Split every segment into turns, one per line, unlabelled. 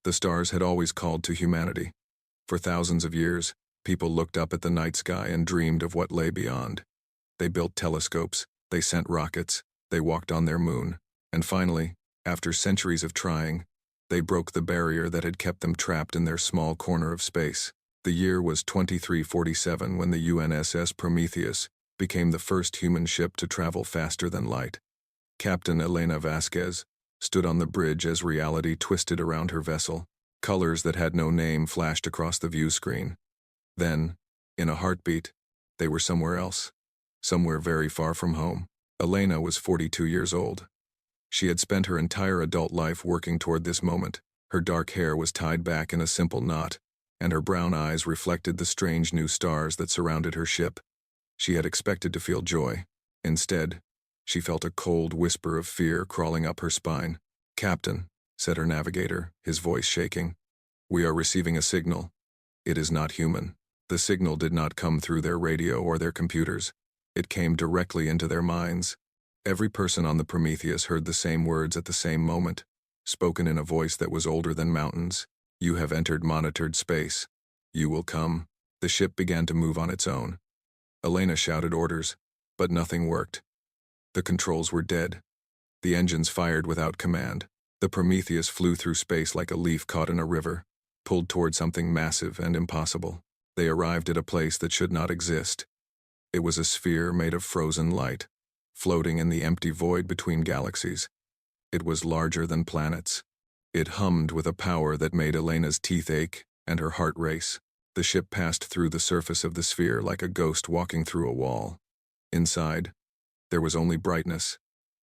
The stars had always called to humanity. For thousands of years, people looked up at the night sky and dreamed of what lay beyond. They built telescopes, they sent rockets, they walked on their moon, and finally, after centuries of trying, they broke the barrier that had kept them trapped in their small corner of space. The year was 2347 when the UNSS Prometheus became the first human ship to travel faster than light. Captain Elena Vasquez stood on the bridge as reality twisted around her vessel. Colors that had no name flashed across the view screen. Then, in a heartbeat, they were somewhere else, somewhere very far from home. Elena was 42 years old. She had spent her entire adult life working toward this moment. Her dark hair was tied back in a simple knot, and her brown eyes reflected the strange new stars that surrounded her ship. She had expected to feel joy. Instead, she felt a cold whisper of fear crawling up her spine. "Captain," said her navigator, his voice shaking, "we are receiving a signal. It is not human." The signal did not come through their radio or their computers. It came directly into their minds. Every person on the Prometheus heard the same words at the same moment, spoken in a voice that was older than mountains. "You have entered monitored space. You will come." The ship began to move on its own. Elena shouted orders, but nothing worked. The controls were dead. The engines fired without command. The Prometheus flew through space like a leaf caught in a river, pulled toward something massive and impossible. They arrived at a place that should not exist. It was a sphere made of frozen light, floating in the empty void between galaxies. It was larger than planets. It hummed with a power that made Elena's teeth ache and her heart race. The ship passed through the surface of the sphere like a ghost walking through a wall. Inside, there was only brightness.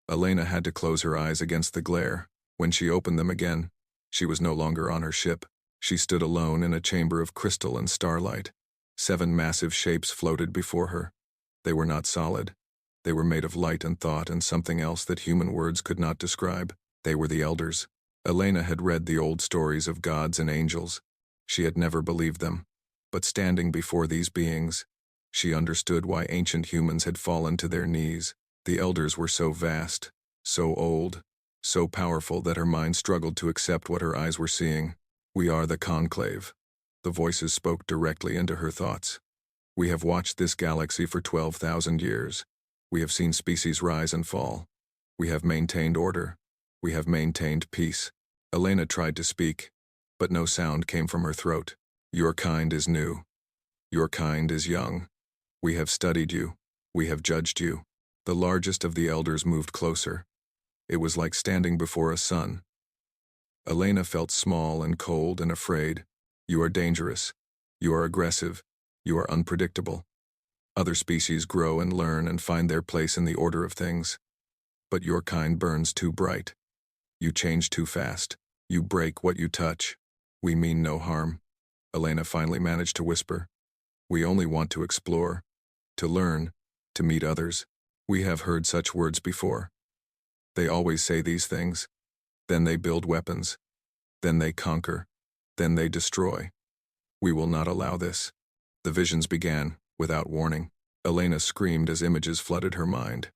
Elena had to close her eyes against the glare. When she opened them again, she was no longer on her ship. She stood alone in a chamber of crystal and starlight. 7 massive shapes floated before her. They were not solid. They were made of light and thought and something else that human words could not describe. They were the elders. Elena had read the old stories of gods and angels. She had never believed them. But standing before these beings, she understood why ancient humans had fallen to their knees. The elders were so vast, so old, so powerful that her mind struggled to accept what her eyes were seeing. "We are the conclave." The voices spoke directly into her thoughts. "We have watched this galaxy for 12,000 years. We have seen species rise and fall. We have maintained order. We have maintained peace." Elena tried to speak, but no sound came from her throat. "Your kind is new. Your kind is young. We have studied you. We have judged you." The largest of the elders moved closer. It was like standing before a sun. Elena felt small and cold and afraid. "You are dangerous. You are aggressive. You are unpredictable. Other species grow and learn and find their place in the order of things. But your kind burns too bright. You change too fast. You break what you touch. We mean no harm." Elena finally managed to whisper. "We only want to explore, to learn, to meet others." "We have heard such words before. They always say these things. Then they build weapons. Then they conquer. Then they destroy. We will not allow this." The visions began, without warning. Elena screamed as images flooded her mind.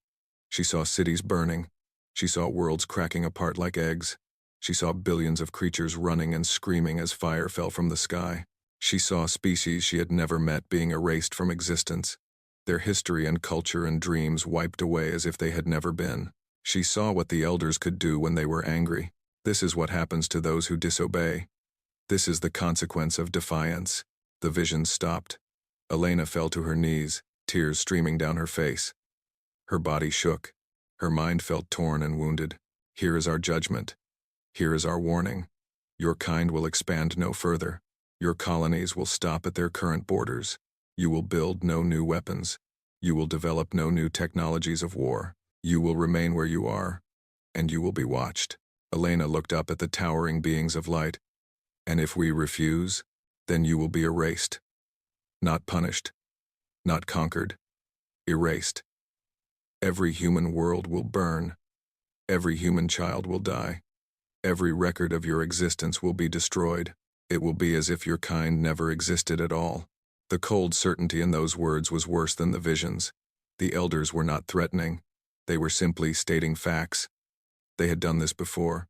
She saw cities burning. She saw worlds cracking apart like eggs. She saw billions of creatures running and screaming as fire fell from the sky. She saw species she had never met being erased from existence, their history and culture and dreams wiped away as if they had never been. She saw what the elders could do when they were angry. This is what happens to those who disobey. This is the consequence of defiance. The vision stopped. Elena fell to her knees, tears streaming down her face. Her body shook. Her mind felt torn and wounded. "Here is our judgment. Here is our warning. Your kind will expand no further. Your colonies will stop at their current borders. You will build no new weapons. You will develop no new technologies of war. You will remain where you are, and you will be watched." Elena looked up at the towering beings of light. "And if we refuse, then you will be erased. Not punished. Not conquered. Erased. Every human world will burn. Every human child will die. Every record of your existence will be destroyed. It will be as if your kind never existed at all." The cold certainty in those words was worse than the visions. The elders were not threatening. They were simply stating facts. They had done this before.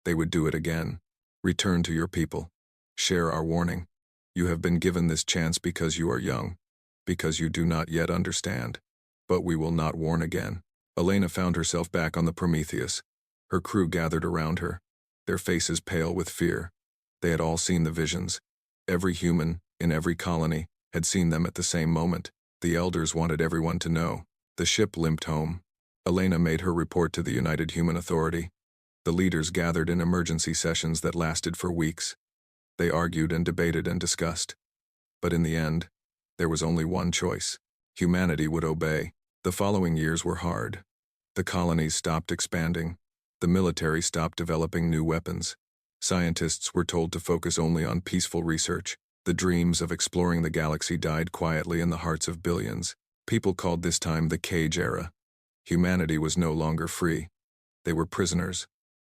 They would do it again. Return to your people. Share our warning. You have been given this chance because you are young, because you do not yet understand. But we will not warn again. Elena found herself back on the Prometheus. Her crew gathered around her, their faces pale with fear. They had all seen the visions. Every human, in every colony, had seen them at the same moment. The elders wanted everyone to know. The ship limped home. Elena made her report to the United Human Authority. The leaders gathered in emergency sessions that lasted for weeks. They argued and debated and discussed. But in the end, there was only one choice. Humanity would obey. The following years were hard. The colonies stopped expanding. The military stopped developing new weapons. Scientists were told to focus only on peaceful research. The dreams of exploring the galaxy died quietly in the hearts of billions. People called this time the Cage Era. Humanity was no longer free. They were prisoners,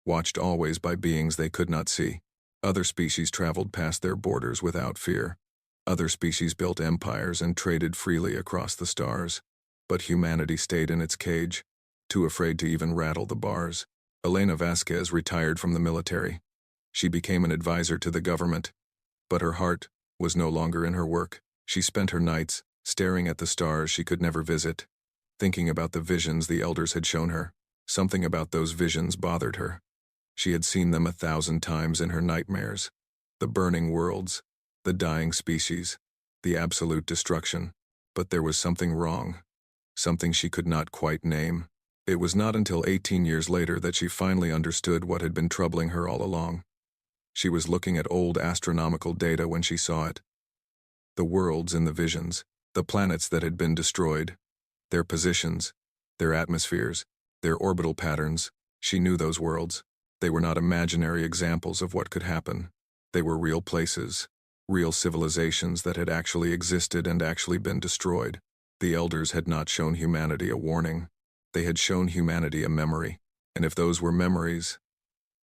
watched always by beings they could not see. Other species traveled past their borders without fear. Other species built empires and traded freely across the stars. But humanity stayed in its cage, too afraid to even rattle the bars. Elena Vasquez retired from the military. She became an advisor to the government. But her heart was no longer in her work. She spent her nights staring at the stars she could never visit, thinking about the visions the elders had shown her. Something about those visions bothered her. She had seen them 1,000 times in her nightmares. The burning worlds, the dying species, the absolute destruction. But there was something wrong, something she could not quite name. It was not until 18 years later that she finally understood what had been troubling her all along. She was looking at old astronomical data when she saw it. The worlds in the visions, the planets that had been destroyed, their positions, their atmospheres, their orbital patterns. She knew those worlds. They were not imaginary examples of what could happen. They were real places, real civilizations that had actually existed and actually been destroyed. The elders had not shown humanity a warning. They had shown humanity a memory. And if those were memories,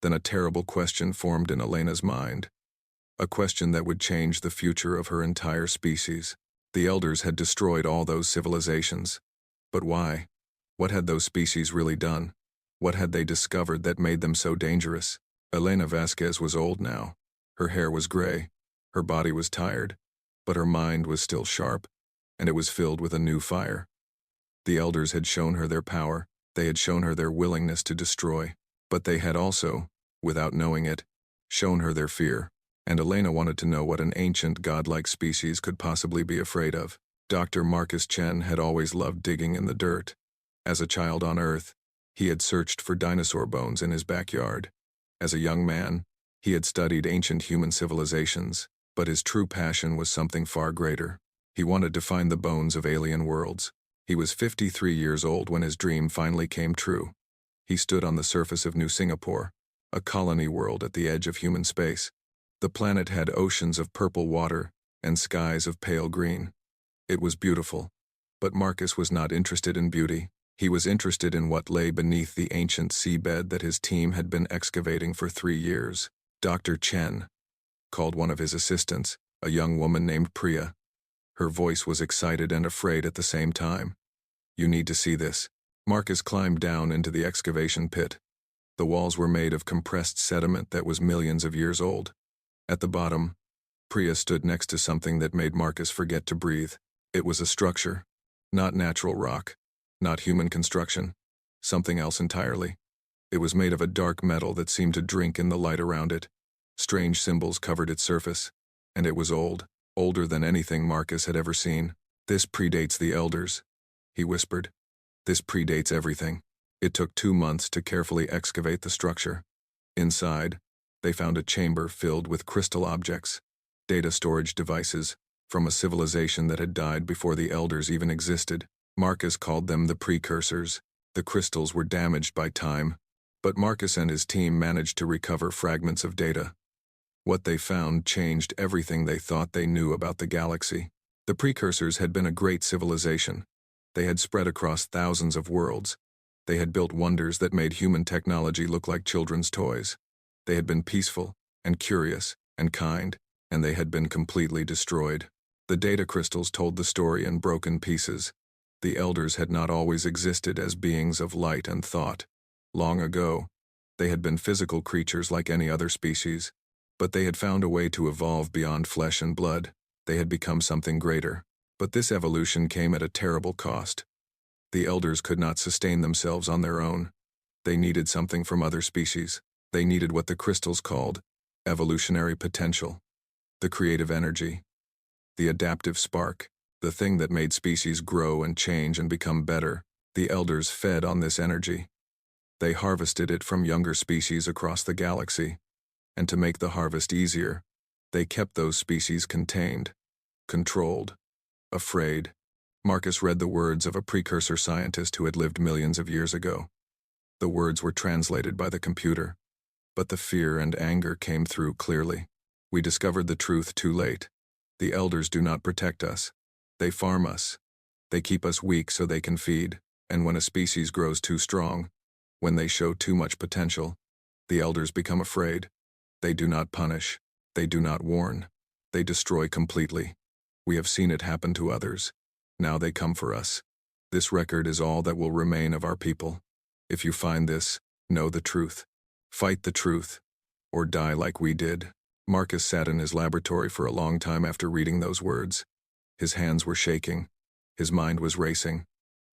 then a terrible question formed in Elena's mind. A question that would change the future of her entire species. The elders had destroyed all those civilizations. But why? What had those species really done? What had they discovered that made them so dangerous? Elena Vasquez was old now. Her hair was gray. Her body was tired. But her mind was still sharp, and it was filled with a new fire. The elders had shown her their power. They had shown her their willingness to destroy. But they had also, without knowing it, shown her their fear. And Elena wanted to know what an ancient godlike species could possibly be afraid of. Dr. Marcus Chen had always loved digging in the dirt. As a child on Earth, he had searched for dinosaur bones in his backyard. As a young man, he had studied ancient human civilizations, but his true passion was something far greater. He wanted to find the bones of alien worlds. He was 53 years old when his dream finally came true. He stood on the surface of New Singapore, a colony world at the edge of human space. The planet had oceans of purple water and skies of pale green. It was beautiful, but Marcus was not interested in beauty. He was interested in what lay beneath the ancient seabed that his team had been excavating for 3 years. Dr. Chen called one of his assistants, a young woman named Priya. Her voice was excited and afraid at the same time. "You need to see this." Marcus climbed down into the excavation pit. The walls were made of compressed sediment that was millions of years old. At the bottom, Priya stood next to something that made Marcus forget to breathe. It was a structure, not natural rock, not human construction, something else entirely. It was made of a dark metal that seemed to drink in the light around it. Strange symbols covered its surface, and it was old, older than anything Marcus had ever seen. "This predates the elders," he whispered. "This predates everything." It took 2 months to carefully excavate the structure. Inside, they found a chamber filled with crystal objects, data storage devices, from a civilization that had died before the elders even existed. Marcus called them the precursors. The crystals were damaged by time, but Marcus and his team managed to recover fragments of data. What they found changed everything they thought they knew about the galaxy. The precursors had been a great civilization. They had spread across thousands of worlds. They had built wonders that made human technology look like children's toys. They had been peaceful and curious and kind, and they had been completely destroyed. The data crystals told the story in broken pieces. The elders had not always existed as beings of light and thought. Long ago, they had been physical creatures like any other species. But they had found a way to evolve beyond flesh and blood. They had become something greater. But this evolution came at a terrible cost. The elders could not sustain themselves on their own. They needed something from other species. They needed what the crystals called evolutionary potential, the creative energy, the adaptive spark, the thing that made species grow and change and become better. The elders fed on this energy. They harvested it from younger species across the galaxy. And to make the harvest easier, they kept those species contained, controlled, afraid. Marcus read the words of a precursor scientist who had lived millions of years ago. The words were translated by the computer, but the fear and anger came through clearly. We discovered the truth too late. The elders do not protect us. They farm us. They keep us weak so they can feed, and when a species grows too strong, when they show too much potential, the elders become afraid. They do not punish. They do not warn. They destroy completely. We have seen it happen to others. Now they come for us. This record is all that will remain of our people. If you find this, know the truth. Fight the truth, or die like we did. Marcus sat in his laboratory for a long time after reading those words. His hands were shaking. His mind was racing.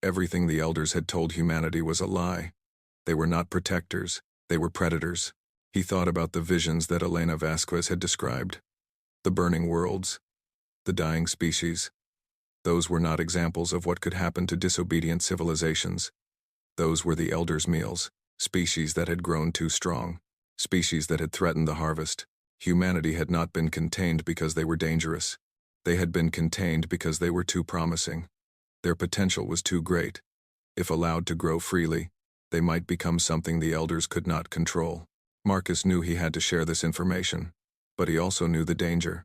Everything the elders had told humanity was a lie. They were not protectors. They were predators. He thought about the visions that Elena Vasquez had described. The burning worlds. The dying species. Those were not examples of what could happen to disobedient civilizations. Those were the elders' meals, species that had grown too strong, species that had threatened the harvest. Humanity had not been contained because they were dangerous. They had been contained because they were too promising. Their potential was too great. If allowed to grow freely, they might become something the elders could not control. Marcus knew he had to share this information, but he also knew the danger.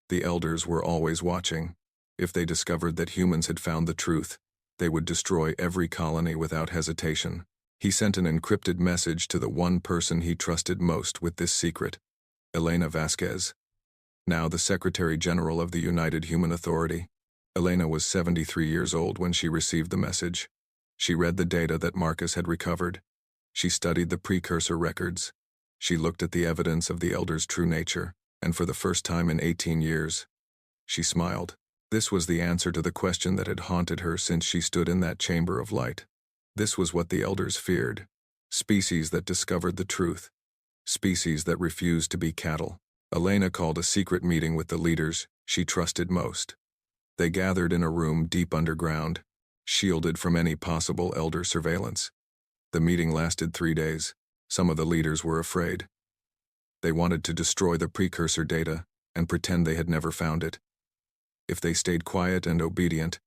The elders were always watching. If they discovered that humans had found the truth, they would destroy every colony without hesitation. He sent an encrypted message to the one person he trusted most with this secret, Elena Vasquez, now the Secretary General of the United Human Authority. Elena was 73 years old when she received the message. She read the data that Marcus had recovered. She studied the precursor records. She looked at the evidence of the elders' true nature, and for the first time in 18 years, she smiled. This was the answer to the question that had haunted her since she stood in that chamber of light. This was what the elders feared. Species that discovered the truth. Species that refused to be cattle. Elena called a secret meeting with the leaders she trusted most. They gathered in a room deep underground, shielded from any possible elder surveillance. The meeting lasted 3 days. Some of the leaders were afraid. They wanted to destroy the precursor data and pretend they had never found it. If they stayed quiet and obedient,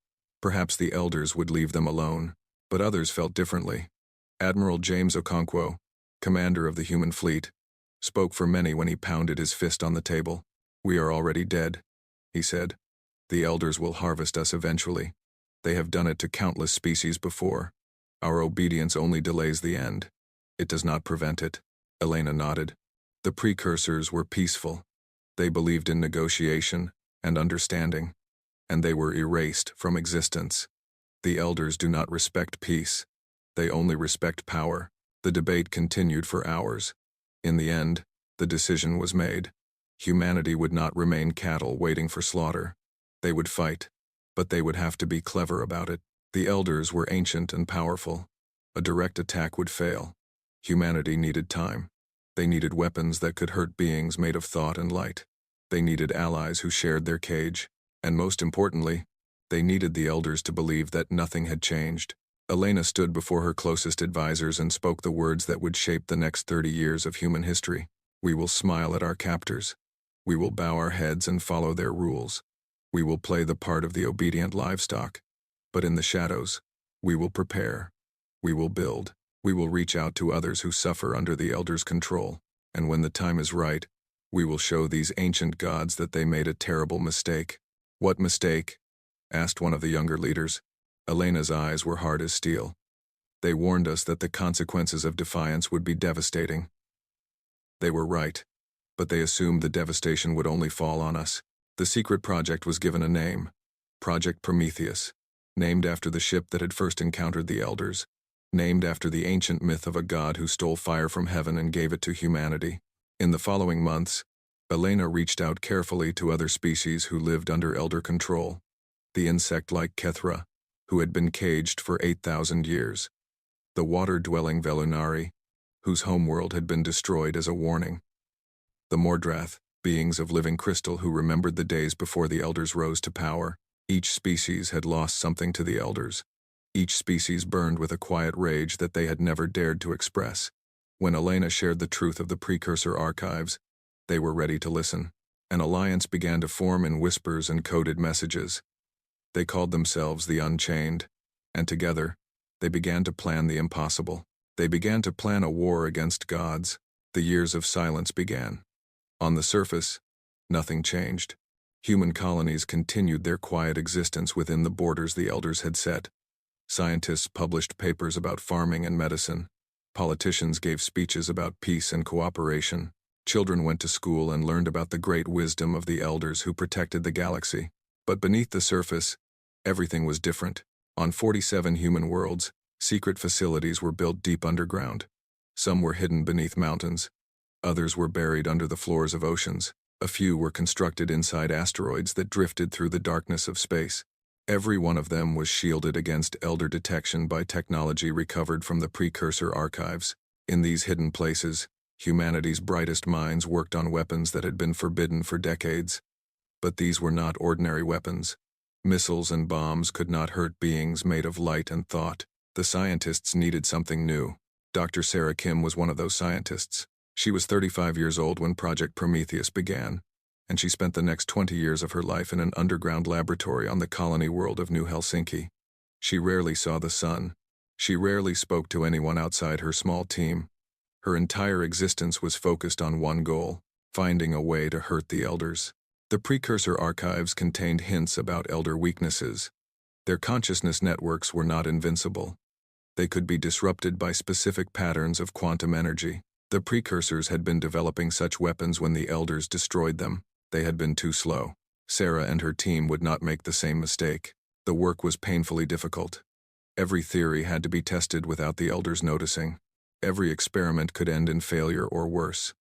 perhaps the elders would leave them alone. But others felt differently. Admiral James Okonkwo, commander of the human fleet, spoke for many when he pounded his fist on the table. "We are already dead," he said. "The elders will harvest us eventually. They have done it to countless species before. Our obedience only delays the end. It does not prevent it." Elena nodded. The precursors were peaceful. They believed in negotiation and understanding, and they were erased from existence. The elders do not respect peace. They only respect power. The debate continued for hours. In the end, the decision was made. Humanity would not remain cattle waiting for slaughter. They would fight, but they would have to be clever about it. The elders were ancient and powerful. A direct attack would fail. Humanity needed time. They needed weapons that could hurt beings made of thought and light. They needed allies who shared their cage. And most importantly, they needed the elders to believe that nothing had changed. Elena stood before her closest advisors and spoke the words that would shape the next 30 years of human history. "We will smile at our captors. We will bow our heads and follow their rules. We will play the part of the obedient livestock. But in the shadows, we will prepare. We will build. We will reach out to others who suffer under the elders' control. And when the time is right, we will show these ancient gods that they made a terrible mistake." "What mistake?" asked one of the younger leaders. Elena's eyes were hard as steel. "They warned us that the consequences of defiance would be devastating." They were right, but they assumed the devastation would only fall on us. The secret project was given a name, Project Prometheus, named after the ship that had first encountered the elders, named after the ancient myth of a god who stole fire from heaven and gave it to humanity. In the following months, Elena reached out carefully to other species who lived under elder control. The insect-like Kethra, who had been caged for 8,000 years. The water-dwelling Velunari, whose homeworld had been destroyed as a warning. The Mordrath, beings of living crystal who remembered the days before the elders rose to power. Each species had lost something to the elders. Each species burned with a quiet rage that they had never dared to express. When Elena shared the truth of the precursor archives, they were ready to listen. An alliance began to form in whispers and coded messages. They called themselves the Unchained, and together, they began to plan the impossible. They began to plan a war against gods. The years of silence began. On the surface, nothing changed. Human colonies continued their quiet existence within the borders the elders had set. Scientists published papers about farming and medicine. Politicians gave speeches about peace and cooperation. Children went to school and learned about the great wisdom of the elders who protected the galaxy. But beneath the surface, everything was different. On 47 human worlds, secret facilities were built deep underground. Some were hidden beneath mountains. Others were buried under the floors of oceans. A few were constructed inside asteroids that drifted through the darkness of space. Every one of them was shielded against elder detection by technology recovered from the precursor archives. In these hidden places, humanity's brightest minds worked on weapons that had been forbidden for decades. But these were not ordinary weapons. Missiles and bombs could not hurt beings made of light and thought. The scientists needed something new. Dr. Sarah Kim was one of those scientists. She was 35 years old when Project Prometheus began, and she spent the next 20 years of her life in an underground laboratory on the colony world of New Helsinki. She rarely saw the sun. She rarely spoke to anyone outside her small team. Her entire existence was focused on one goal: finding a way to hurt the elders. The precursor archives contained hints about elder weaknesses. Their consciousness networks were not invincible. They could be disrupted by specific patterns of quantum energy. The precursors had been developing such weapons when the elders destroyed them. They had been too slow. Sarah and her team would not make the same mistake. The work was painfully difficult. Every theory had to be tested without the elders noticing. Every experiment could end in failure or worse.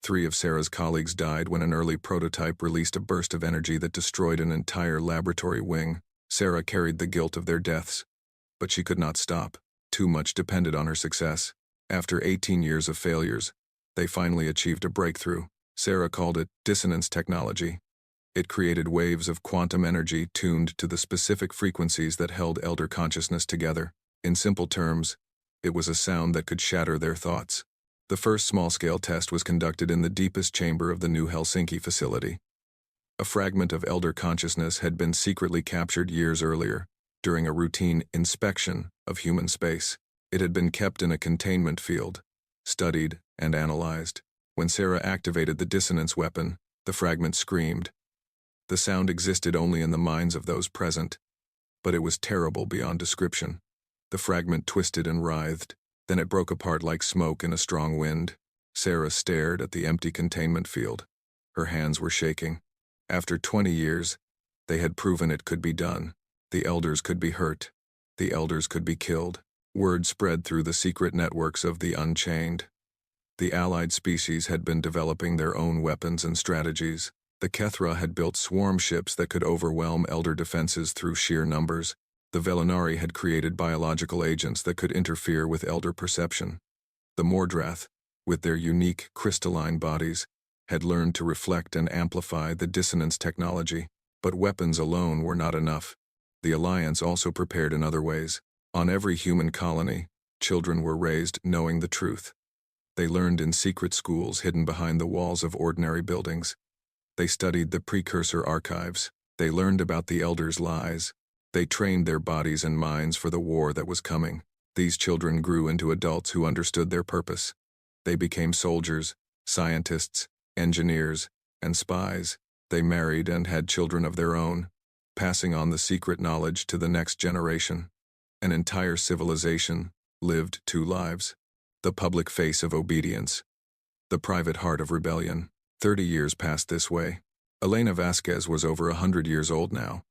3 of Sarah's colleagues died when an early prototype released a burst of energy that destroyed an entire laboratory wing. Sarah carried the guilt of their deaths. But she could not stop. Too much depended on her success. After 18 years of failures, they finally achieved a breakthrough. Sarah called it dissonance technology. It created waves of quantum energy tuned to the specific frequencies that held elder consciousness together. In simple terms, it was a sound that could shatter their thoughts. The first small-scale test was conducted in the deepest chamber of the New Helsinki facility. A fragment of elder consciousness had been secretly captured years earlier, during a routine inspection of human space. It had been kept in a containment field, studied and analyzed. When Sarah activated the dissonance weapon, the fragment screamed. The sound existed only in the minds of those present, but it was terrible beyond description. The fragment twisted and writhed, then it broke apart like smoke in a strong wind. Sarah stared at the empty containment field. Her hands were shaking. After 20 years, they had proven it could be done. The elders could be hurt. The elders could be killed. Word spread through the secret networks of the Unchained. The allied species had been developing their own weapons and strategies. The Kethra had built swarm ships that could overwhelm elder defenses through sheer numbers. The Velunari had created biological agents that could interfere with elder perception. The Mordrath, with their unique crystalline bodies, had learned to reflect and amplify the dissonance technology. But weapons alone were not enough. The Alliance also prepared in other ways. On every human colony, children were raised knowing the truth. They learned in secret schools hidden behind the walls of ordinary buildings. They studied the precursor archives. They learned about the elders' lies. They trained their bodies and minds for the war that was coming. These children grew into adults who understood their purpose. They became soldiers, scientists, engineers, and spies. They married and had children of their own, passing on the secret knowledge to the next generation. An entire civilization lived 2 lives. The public face of obedience. The private heart of rebellion. 30 years passed this way. Elena Vasquez was over 100 years old now.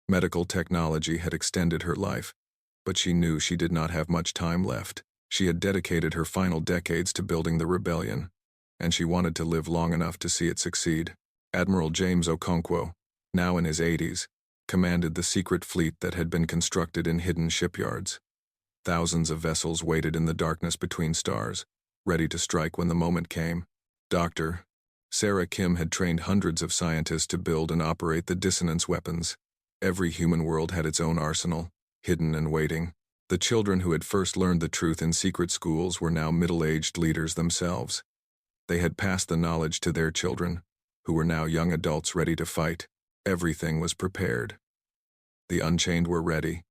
Medical technology had extended her life, but she knew she did not have much time left. She had dedicated her final decades to building the rebellion, and she wanted to live long enough to see it succeed. Admiral James Okonkwo, now in his 80s, commanded the secret fleet that had been constructed in hidden shipyards. Thousands of vessels waited in the darkness between stars, ready to strike when the moment came. Dr. Sarah Kim had trained hundreds of scientists to build and operate the dissonance weapons. Every human world had its own arsenal, hidden and waiting. The children who had first learned the truth in secret schools were now middle-aged leaders themselves. They had passed the knowledge to their children, who were now young adults ready to fight. Everything was prepared. The Unchained were ready.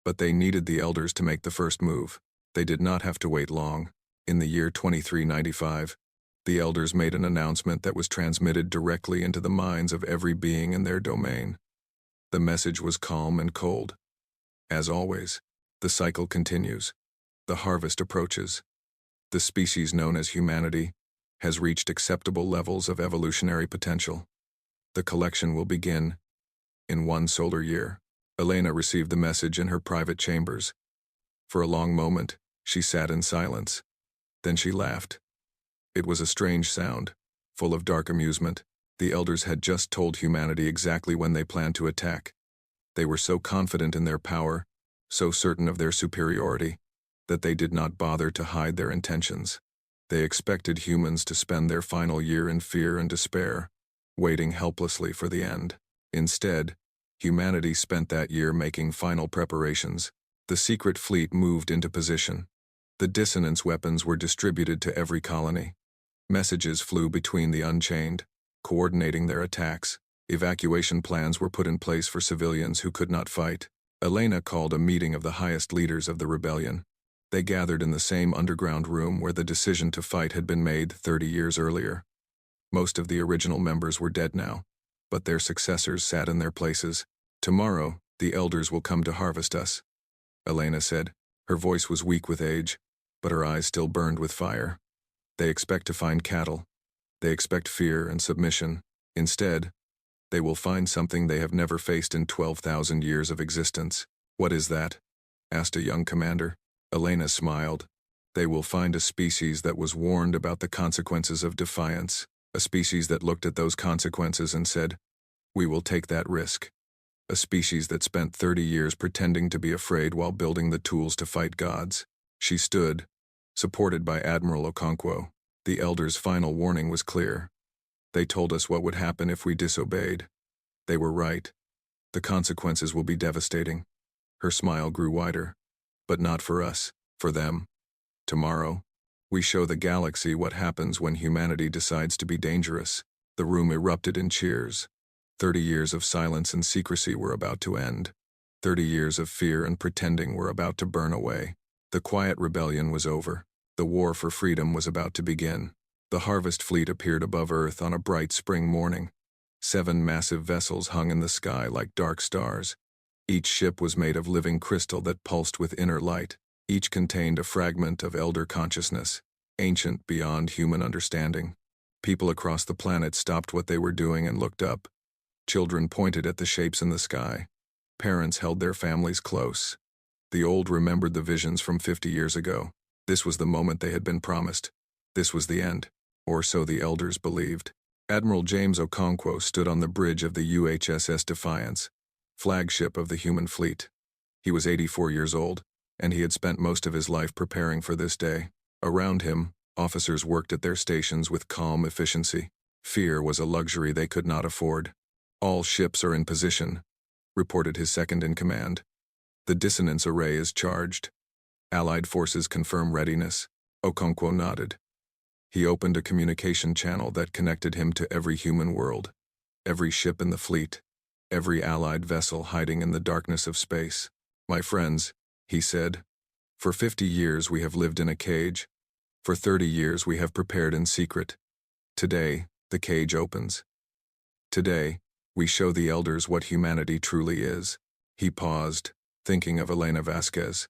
But they needed the elders to make the first move. They did not have to wait long. In the year 2395, the elders made an announcement that was transmitted directly into the minds of every being in their domain. The message was calm and cold. As always, the cycle continues. The harvest approaches. The species known as humanity has reached acceptable levels of evolutionary potential. The collection will begin in 1 solar year. Elena received the message in her private chambers. For a long moment, she sat in silence. Then she laughed. It was a strange sound, full of dark amusement. The elders had just told humanity exactly when they planned to attack. They were so confident in their power, so certain of their superiority, that they did not bother to hide their intentions. They expected humans to spend their final year in fear and despair, waiting helplessly for the end. Instead, humanity spent that year making final preparations. The secret fleet moved into position. The dissonance weapons were distributed to every colony. Messages flew between the Unchained, coordinating their attacks. Evacuation plans were put in place for civilians who could not fight. Elena called a meeting of the highest leaders of the rebellion. They gathered in the same underground room where the decision to fight had been made 30 years earlier. Most of the original members were dead now, but their successors sat in their places. "Tomorrow, the elders will come to harvest us," Elena said. Her voice was weak with age, but her eyes still burned with fire. "They expect to find cattle. They expect fear and submission. Instead, they will find something they have never faced in 12,000 years of existence." "What is that?" asked a young commander. Elena smiled. "They will find a species that was warned about the consequences of defiance, a species that looked at those consequences and said, 'We will take that risk.' A species that spent 30 years pretending to be afraid while building the tools to fight gods." She stood, supported by Admiral Okonkwo. The elders' final warning was clear. They told us what would happen if we disobeyed. They were right. The consequences will be devastating. Her smile grew wider. But not for us, for them. Tomorrow, we show the galaxy what happens when humanity decides to be dangerous. The room erupted in cheers. 30 years of silence and secrecy were about to end. 30 years of fear and pretending were about to burn away. The quiet rebellion was over. The war for freedom was about to begin. The harvest fleet appeared above Earth on a bright spring morning. 7 massive vessels hung in the sky like dark stars. Each ship was made of living crystal that pulsed with inner light. Each contained a fragment of elder consciousness, ancient beyond human understanding. People across the planet stopped what they were doing and looked up. Children pointed at the shapes in the sky. Parents held their families close. The old remembered the visions from 50 years ago. This was the moment they had been promised. This was the end, or so the elders believed. Admiral James Okonkwo stood on the bridge of the UHSS Defiance, flagship of the human fleet. He was 84 years old, and he had spent most of his life preparing for this day. Around him, officers worked at their stations with calm efficiency. Fear was a luxury they could not afford. "All ships are in position," reported his second-in-command. "The dissonance array is charged. Allied forces confirm readiness." Okonkwo nodded. He opened a communication channel that connected him to every human world, every ship in the fleet, every Allied vessel hiding in the darkness of space. "My friends," he said, "for 50 years we have lived in a cage. For 30 years we have prepared in secret. Today, the cage opens. Today, we show the elders what humanity truly is." He paused, thinking of Elena Vasquez.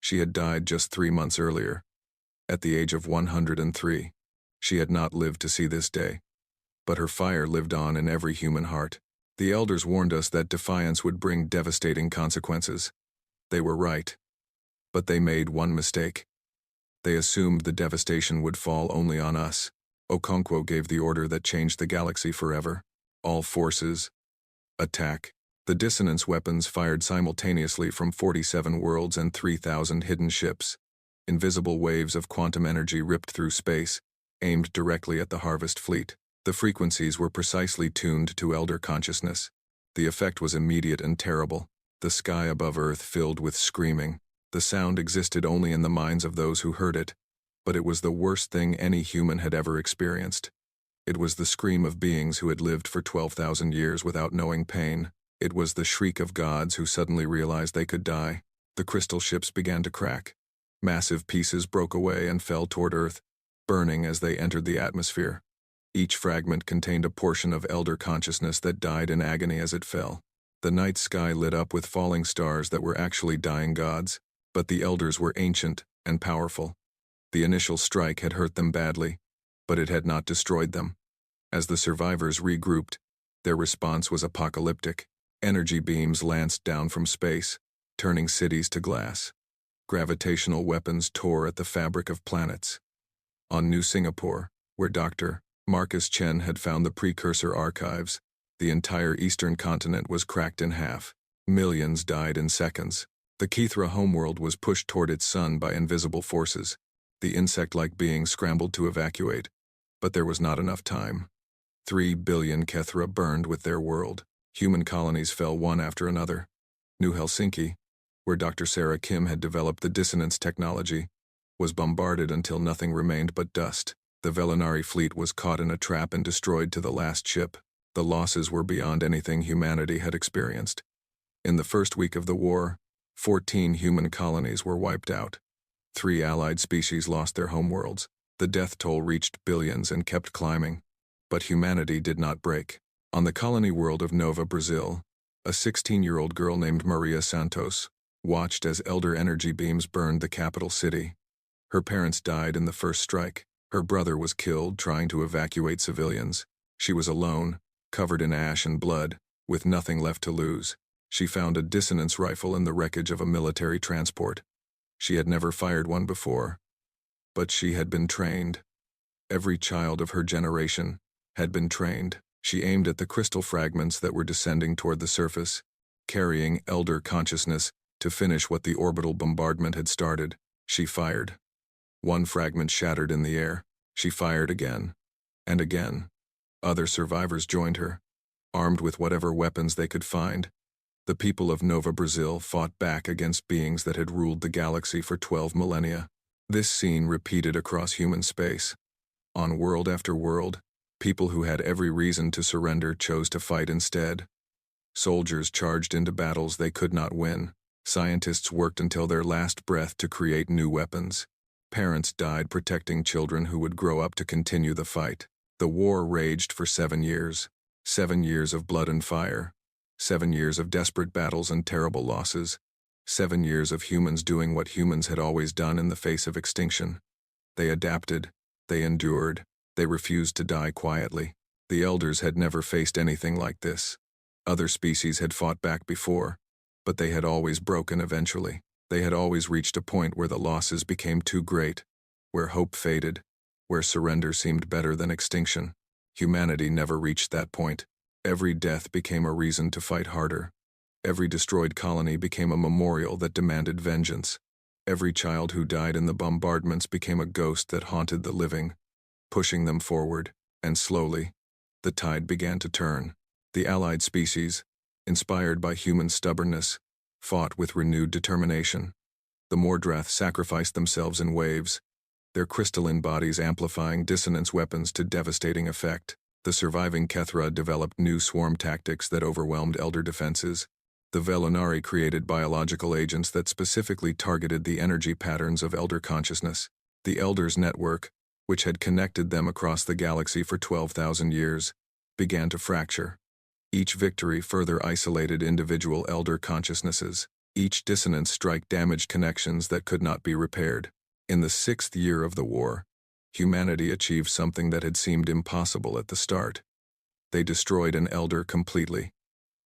She had died just 3 months earlier, at the age of 103. She had not lived to see this day, but her fire lived on in every human heart. The elders warned us that defiance would bring devastating consequences. They were right. But they made one mistake. They assumed the devastation would fall only on us. Okonkwo gave the order that changed the galaxy forever. All forces, attack. The dissonance weapons fired simultaneously from 47 worlds and 3,000 hidden ships. Invisible waves of quantum energy ripped through space, aimed directly at the Harvest fleet. The frequencies were precisely tuned to Elder consciousness. The effect was immediate and terrible. The sky above Earth filled with screaming. The sound existed only in the minds of those who heard it, but it was the worst thing any human had ever experienced. It was the scream of beings who had lived for 12,000 years without knowing pain. It was the shriek of gods who suddenly realized they could die. The crystal ships began to crack. Massive pieces broke away and fell toward Earth, burning as they entered the atmosphere. Each fragment contained a portion of Elder consciousness that died in agony as it fell. The night sky lit up with falling stars that were actually dying gods, but the Elders were ancient and powerful. The initial strike had hurt them badly, but it had not destroyed them. As the survivors regrouped, their response was apocalyptic. Energy beams lanced down from space, turning cities to glass. Gravitational weapons tore at the fabric of planets. On New Singapore, where Dr. Marcus Chen had found the precursor archives, the entire eastern continent was cracked in half. Millions died in seconds. The Kithra homeworld was pushed toward its sun by invisible forces. The insect-like beings scrambled to evacuate, but there was not enough time. 3 billion Kethra burned with their world. Human colonies fell one after another. New Helsinki, where Dr. Sarah Kim had developed the dissonance technology, was bombarded until nothing remained but dust. The Velinari fleet was caught in a trap and destroyed to the last ship. The losses were beyond anything humanity had experienced. In the first week of the war, 14 human colonies were wiped out. 3 allied species lost their homeworlds. The death toll reached billions and kept climbing. But humanity did not break. On the colony world of Nova, Brazil, a 16-year-old girl named Maria Santos watched as Elder energy beams burned the capital city. Her parents died in the first strike. Her brother was killed trying to evacuate civilians. She was alone, covered in ash and blood, with nothing left to lose. She found a dissonance rifle in the wreckage of a military transport. She had never fired one before, but she had been trained. Every child of her generation had been trained. She aimed at the crystal fragments that were descending toward the surface, carrying Elder consciousness to finish what the orbital bombardment had started. She fired. One fragment shattered in the air. She fired again, and again. Other survivors joined her, armed with whatever weapons they could find. The people of Nova Brazil fought back against beings that had ruled the galaxy for 12 millennia. This scene repeated across human space. On world after world, people who had every reason to surrender chose to fight instead. Soldiers charged into battles they could not win. Scientists worked until their last breath to create new weapons. Parents died protecting children who would grow up to continue the fight. The war raged for 7 years. 7 years of blood and fire. 7 years of desperate battles and terrible losses. 7 years of humans doing what humans had always done in the face of extinction. They adapted. They endured. They refused to die quietly. The Elders had never faced anything like this. Other species had fought back before, but they had always broken eventually. They had always reached a point where the losses became too great, where hope faded, where surrender seemed better than extinction. Humanity never reached that point. Every death became a reason to fight harder. Every destroyed colony became a memorial that demanded vengeance. Every child who died in the bombardments became a ghost that haunted the living, pushing them forward, and slowly, the tide began to turn. The allied species, inspired by human stubbornness, fought with renewed determination. The Mordrath sacrificed themselves in waves, their crystalline bodies amplifying dissonance weapons to devastating effect. The surviving Kethra developed new swarm tactics that overwhelmed Elder defenses. The Velinari created biological agents that specifically targeted the energy patterns of Elder consciousness. The Elders' network, which had connected them across the galaxy for 12,000 years, began to fracture. Each victory further isolated individual Elder consciousnesses. Each dissonance strike damaged connections that could not be repaired. In the 6th year of the war, humanity achieved something that had seemed impossible at the start. They destroyed an Elder completely.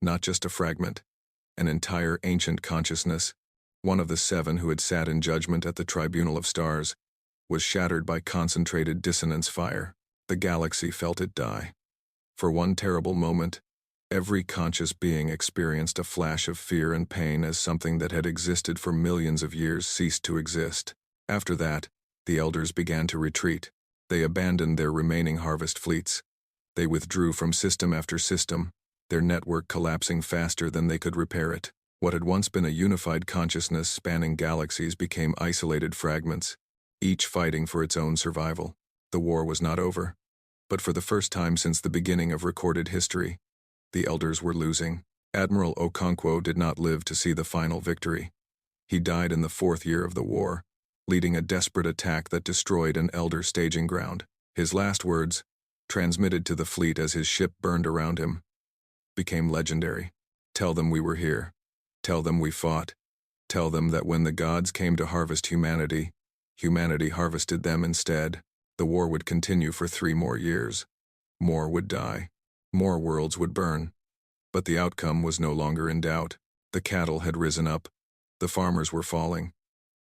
Not just a fragment, an entire ancient consciousness, one of the 7 who had sat in judgment at the Tribunal of Stars, was shattered by concentrated dissonance fire. The galaxy felt it die. For one terrible moment, every conscious being experienced a flash of fear and pain as something that had existed for millions of years ceased to exist. After that, the elders began to retreat. They abandoned their remaining harvest fleets. They withdrew from system after system, their network collapsing faster than they could repair it. What had once been a unified consciousness spanning galaxies became isolated fragments, each fighting for its own survival. The war was not over, but for the first time since the beginning of recorded history, the elders were losing. Admiral Okonkwo did not live to see the final victory. He died in the 4th year of the war, leading a desperate attack that destroyed an elder staging ground. His last words, transmitted to the fleet as his ship burned around him, became legendary. "Tell them we were here. Tell them we fought. Tell them that when the gods came to harvest humanity, humanity harvested them instead." The war would continue for 3 more years. More would die. More worlds would burn. But the outcome was no longer in doubt. The cattle had risen up. The farmers were falling.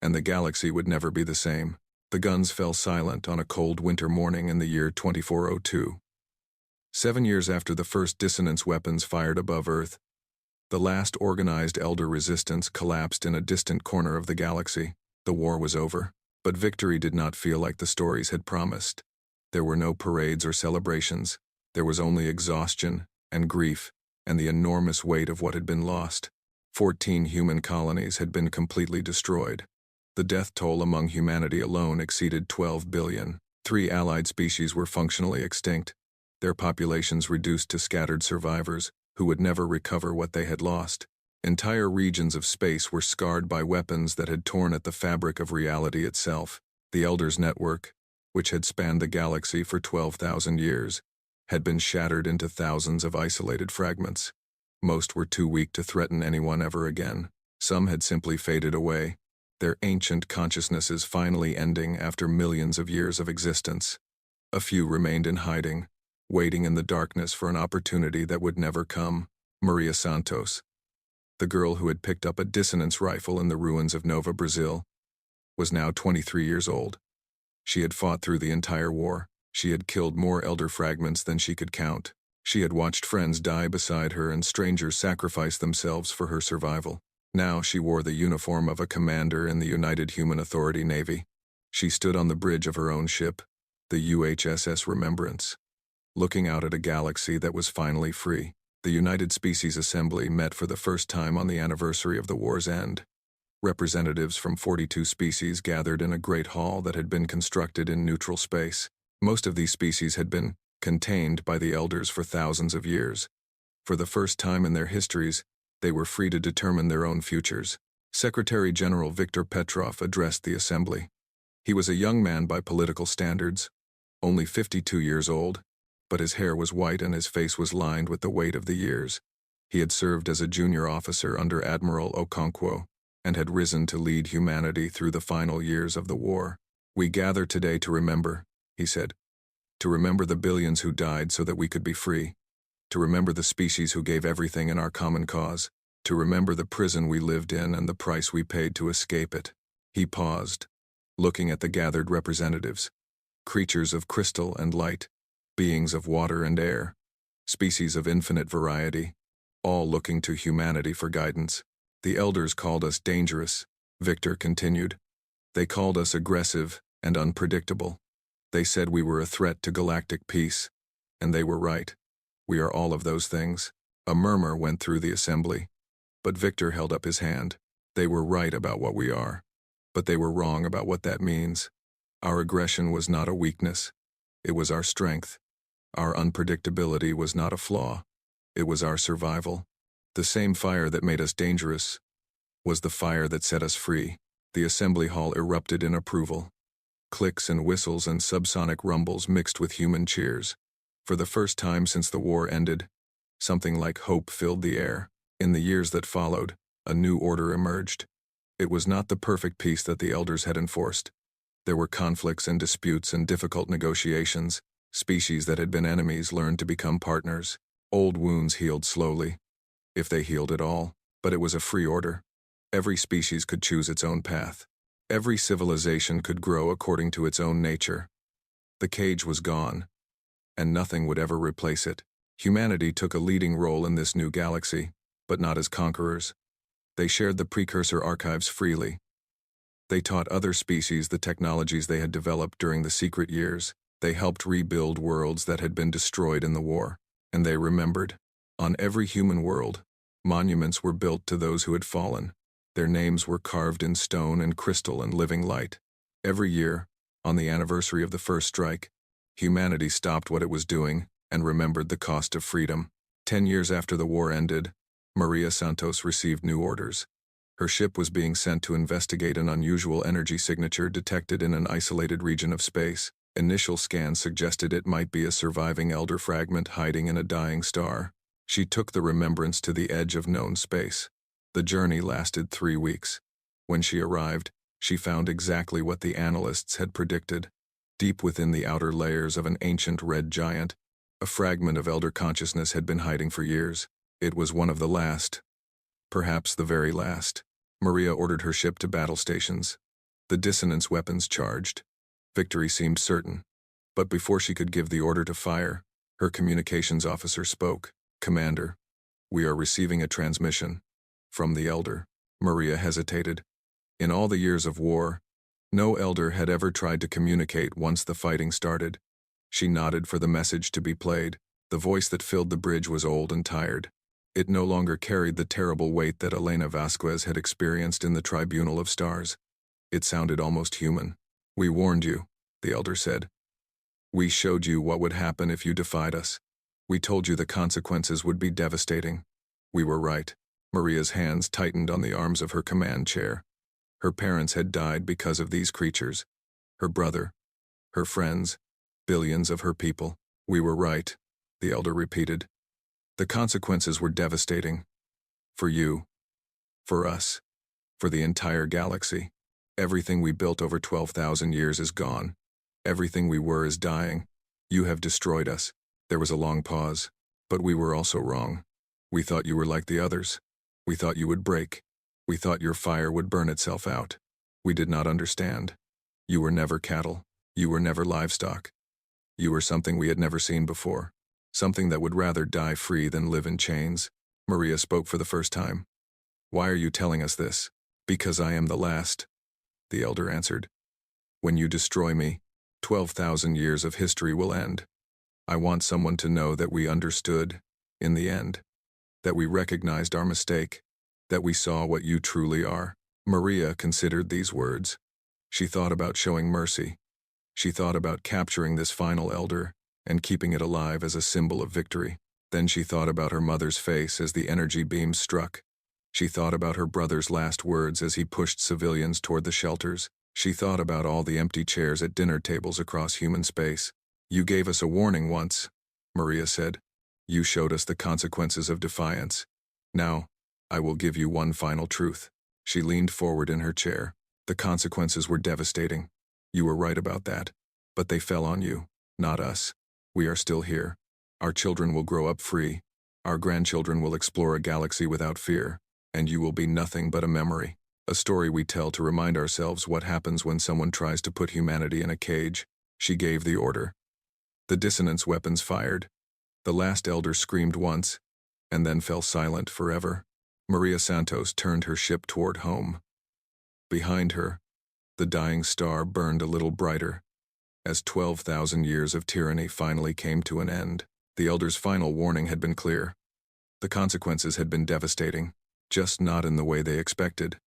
And the galaxy would never be the same. The guns fell silent on a cold winter morning in the year 2402. 7 years after the first dissonance weapons fired above Earth, the last organized elder resistance collapsed in a distant corner of the galaxy. The war was over, but victory did not feel like the stories had promised. There were no parades or celebrations. There was only exhaustion and grief and the enormous weight of what had been lost. 14 human colonies had been completely destroyed. The death toll among humanity alone exceeded 12 billion. 3 allied species were functionally extinct, their populations reduced to scattered survivors who would never recover what they had lost. Entire regions of space were scarred by weapons that had torn at the fabric of reality itself. The Elders' network, which had spanned the galaxy for 12,000 years, had been shattered into thousands of isolated fragments. Most were too weak to threaten anyone ever again. Some had simply faded away, their ancient consciousnesses finally ending after millions of years of existence. A few remained in hiding, waiting in the darkness for an opportunity that would never come. Maria Santos, the girl who had picked up a dissonance rifle in the ruins of Nova Brazil, was now 23 years old. She had fought through the entire war. She had killed more elder fragments than she could count. She had watched friends die beside her and strangers sacrifice themselves for her survival. Now she wore the uniform of a commander in the United Human Authority Navy. She stood on the bridge of her own ship, the UHSS Remembrance, looking out at a galaxy that was finally free. The United Species Assembly met for the first time on the anniversary of the war's end. Representatives from 42 species gathered in a great hall that had been constructed in neutral space. Most of these species had been contained by the elders for thousands of years. For the first time in their histories, they were free to determine their own futures. Secretary General Viktor Petrov addressed the assembly. He was a young man by political standards, only 52 years old, but his hair was white and his face was lined with the weight of the years. He had served as a junior officer under Admiral Okonkwo and had risen to lead humanity through the final years of the war. "We gather today to remember," he said, "to remember the billions who died so that we could be free, to remember the species who gave everything in our common cause, to remember the prison we lived in and the price we paid to escape it." He paused, looking at the gathered representatives, creatures of crystal and light, beings of water and air, species of infinite variety, all looking to humanity for guidance. "The elders called us dangerous," Victor continued. "They called us aggressive and unpredictable. They said we were a threat to galactic peace, and they were right. We are all of those things." A murmur went through the assembly, but Victor held up his hand. "They were right about what we are, but they were wrong about what that means. Our aggression was not a weakness. It was our strength. Our unpredictability was not a flaw. It was our survival. The same fire that made us dangerous was the fire that set us free." The assembly hall erupted in approval. Clicks and whistles and subsonic rumbles mixed with human cheers. For the first time since the war ended, something like hope filled the air. In the years that followed, a new order emerged. It was not the perfect peace that the elders had enforced. There were conflicts and disputes and difficult negotiations. Species that had been enemies learned to become partners. Old wounds healed slowly, if they healed at all, but it was a free order. Every species could choose its own path. Every civilization could grow according to its own nature. The cage was gone, and nothing would ever replace it. Humanity took a leading role in this new galaxy, but not as conquerors. They shared the precursor archives freely. They taught other species the technologies they had developed during the secret years. They helped rebuild worlds that had been destroyed in the war. And they remembered. On every human world, monuments were built to those who had fallen. Their names were carved in stone and crystal and living light. Every year, on the anniversary of the first strike, humanity stopped what it was doing and remembered the cost of freedom. 10 years after the war ended, Maria Santos received new orders. Her ship was being sent to investigate an unusual energy signature detected in an isolated region of space. Initial scans suggested it might be a surviving elder fragment hiding in a dying star. She took the remembrance to the edge of known space. The journey lasted 3 weeks. When she arrived, she found exactly what the analysts had predicted. Deep within the outer layers of an ancient red giant, a fragment of elder consciousness had been hiding for years. It was one of the last, perhaps the very last. Maria ordered her ship to battle stations. The dissonance weapons charged. Victory seemed certain. But before she could give the order to fire, her communications officer spoke. "Commander, we are receiving a transmission from the Elder." Maria hesitated. In all the years of war, no Elder had ever tried to communicate once the fighting started. She nodded for the message to be played. The voice that filled the bridge was old and tired. It no longer carried the terrible weight that Elena Vasquez had experienced in the Tribunal of Stars. It sounded almost human. "We warned you," the Elder said. "We showed you what would happen if you defied us. We told you the consequences would be devastating. We were right." Maria's hands tightened on the arms of her command chair. Her parents had died because of these creatures. Her brother, her friends, billions of her people. "We were right," the Elder repeated. "The consequences were devastating. For you, for us, for the entire galaxy. Everything we built over 12,000 years is gone. Everything we were is dying. You have destroyed us." There was a long pause. "But we were also wrong. We thought you were like the others. We thought you would break. We thought your fire would burn itself out. We did not understand. You were never cattle. You were never livestock. You were something we had never seen before. Something that would rather die free than live in chains." Maria spoke for the first time. "Why are you telling us this?" "Because I am the last," the Elder answered. "When you destroy me, 12,000 years of history will end. I want someone to know that we understood, in the end. That we recognized our mistake. That we saw what you truly are." Maria considered these words. She thought about showing mercy. She thought about capturing this final Elder and keeping it alive as a symbol of victory. Then she thought about her mother's face as the energy beams struck. She thought about her brother's last words as he pushed civilians toward the shelters. She thought about all the empty chairs at dinner tables across human space. "You gave us a warning once," Maria said. "You showed us the consequences of defiance. Now, I will give you one final truth." She leaned forward in her chair. "The consequences were devastating. You were right about that. But they fell on you, not us. We are still here. Our children will grow up free. Our grandchildren will explore a galaxy without fear. And you will be nothing but a memory. A story we tell to remind ourselves what happens when someone tries to put humanity in a cage." She gave the order. The dissonance weapons fired. The last Elder screamed once, and then fell silent forever. Maria Santos turned her ship toward home. Behind her, the dying star burned a little brighter, as 12,000 years of tyranny finally came to an end. The Elder's final warning had been clear. The consequences had been devastating, just not in the way they expected.